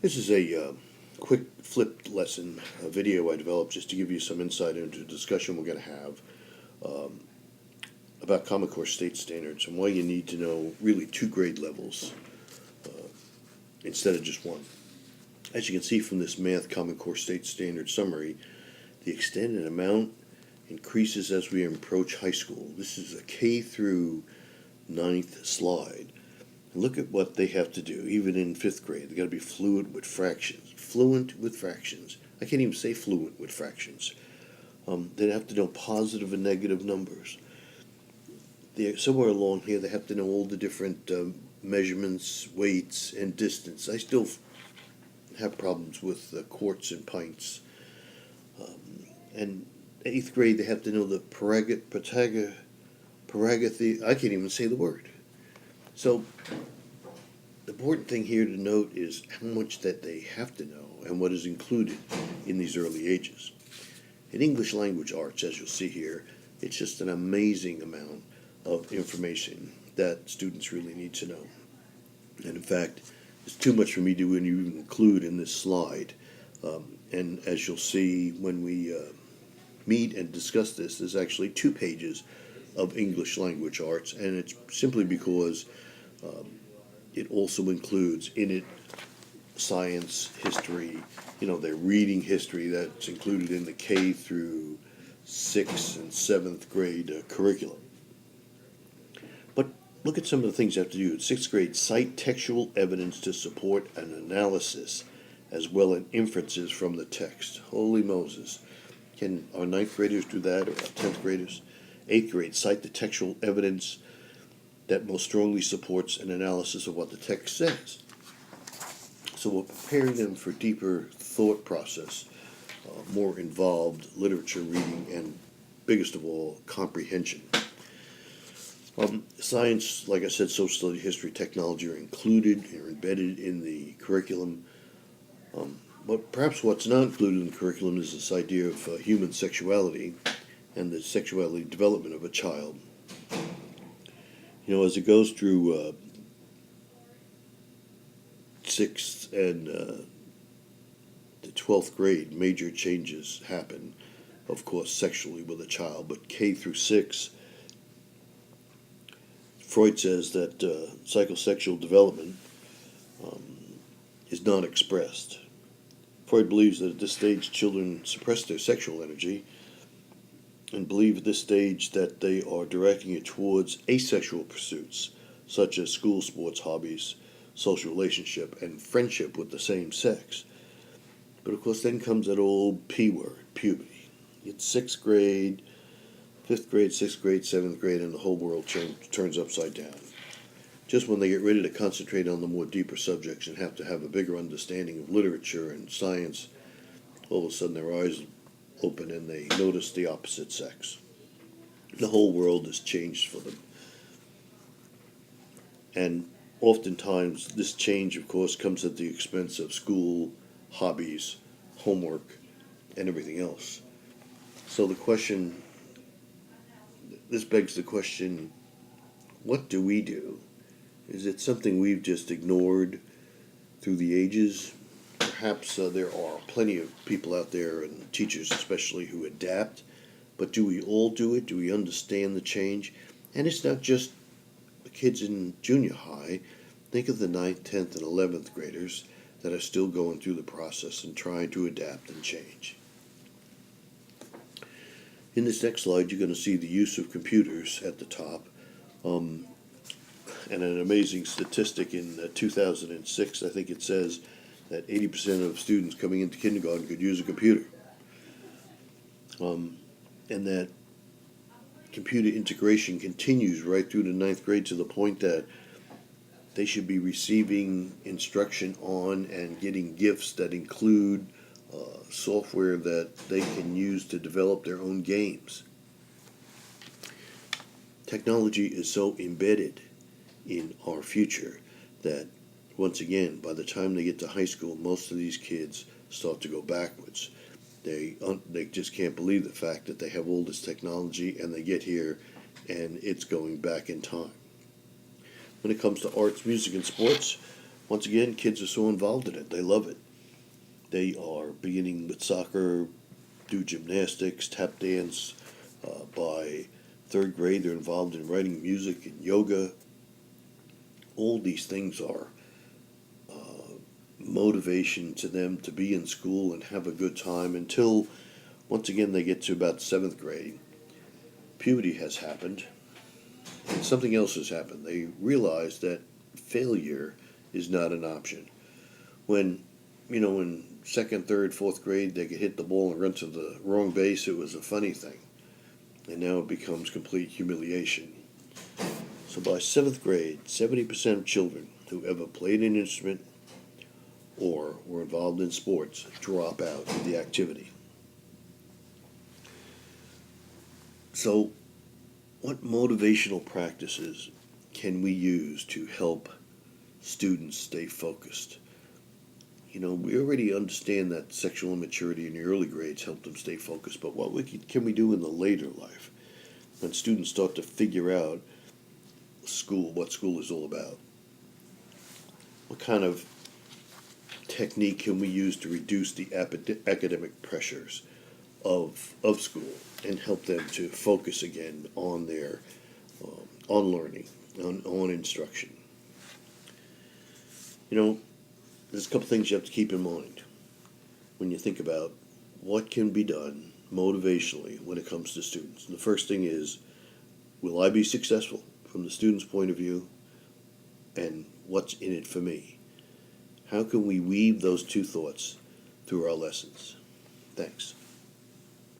This is a quick flipped lesson, a video I developed just to give you some insight into a discussion we're going to have um, about Common Core state standards and why you need to know really two grade levels instead of just one. As you can see from this math Common Core state standard summary, the extent and amount increases as we approach high school. This is a K through ninth slide. Look at what they have to do, even in fifth grade. They've got to be fluent with fractions. Fluent with fractions. I can't even say fluent with fractions. They have to know positive and negative numbers. Somewhere along here, they have to know all the different measurements, weights, and distance. I still have problems with quarts and pints. And eighth grade, they have to know the I can't even say the word. So the important thing here to note is how much that they have to know and what is included in these early ages. In English language arts, as you'll see here, it's just an amazing amount of information that students really need to know. And in fact, it's too much for me to even include in this slide. And as you'll see when we meet and discuss this, there's actually 2 pages of English language arts, and it's simply because it also includes in it science, history, their reading history that's included in the K through 6th and 7th grade curriculum. But look at some of the things you have to do. In 6th grade, cite textual evidence to support an analysis as well as inferences from the text. Holy Moses. Can our 9th graders do that, or our 10th graders? 8th grade, cite the textual evidence that most strongly supports an analysis of what the text says. So we're preparing them for deeper thought process, more involved literature reading, and biggest of all, comprehension. Science, like I said, social study, history, technology are included, are embedded in the curriculum. But perhaps what's not included in the curriculum is this idea of human sexuality and the sexuality development of a child. As it goes through 6th and the 12th grade, major changes happen, of course, sexually with a child. But K through 6, Freud says that psychosexual development is not expressed. Freud believes that at this stage children suppress their sexual energy and believe at this stage that they are directing it towards asexual pursuits, such as school sports, hobbies, social relationship, and friendship with the same sex. But of course then comes that old P word, puberty. It's 6th grade, 5th grade, 6th grade, 7th grade, and the whole world turns upside down. Just when they get ready to concentrate on the more deeper subjects and have to have a bigger understanding of literature and science, all of a sudden their eyes open and they notice the opposite sex. The whole world has changed for them. And oftentimes this change, of course, comes at the expense of school, hobbies, homework, and everything else. So this begs the question, what do we do? Is it something we've just ignored through the ages? Perhaps there are plenty of people out there, and teachers especially, who adapt. But do we all do it? Do we understand the change? And it's not just the kids in junior high. Think of the 9th, 10th, and 11th graders that are still going through the process and trying to adapt and change. In this next slide, you're going to see the use of computers at the top. And an amazing statistic in 2006, I think it says that 80% of students coming into kindergarten could use a computer. And that computer integration continues right through the 9th grade to the point that they should be receiving instruction on and getting gifts that include software that they can use to develop their own games. Technology is so embedded in our future that, once again, by the time they get to high school, most of these kids start to go backwards. They just can't believe the fact that they have all this technology and they get here and it's going back in time. When it comes to arts, music, and sports, Once again, kids are so involved in it. They love it. They are beginning with soccer, do gymnastics, tap dance. By third grade, they're involved in writing music and yoga. All these things are motivation to them to be in school and have a good time until, once again, they get to about seventh grade. Puberty has happened, and something else has happened. They realize that failure is not an option. When, in second, third, fourth grade, they could hit the ball and run to the wrong base, it was a funny thing. And now it becomes complete humiliation. So by seventh grade, 70% of children who ever played an instrument or were involved in sports drop out of the activity. So, what motivational practices can we use to help students stay focused? We already understand that sexual immaturity in the early grades help them stay focused, but can we do in the later life when students start to figure out what school is all about? What kind of technique can we use to reduce the academic pressures of school and help them to focus again on their on learning, on instruction? There's a couple things you have to keep in mind when you think about what can be done motivationally when it comes to students. And the first thing is, will I be successful from the student's point of view, and what's in it for me? How can we weave those two thoughts through our lessons? Thanks.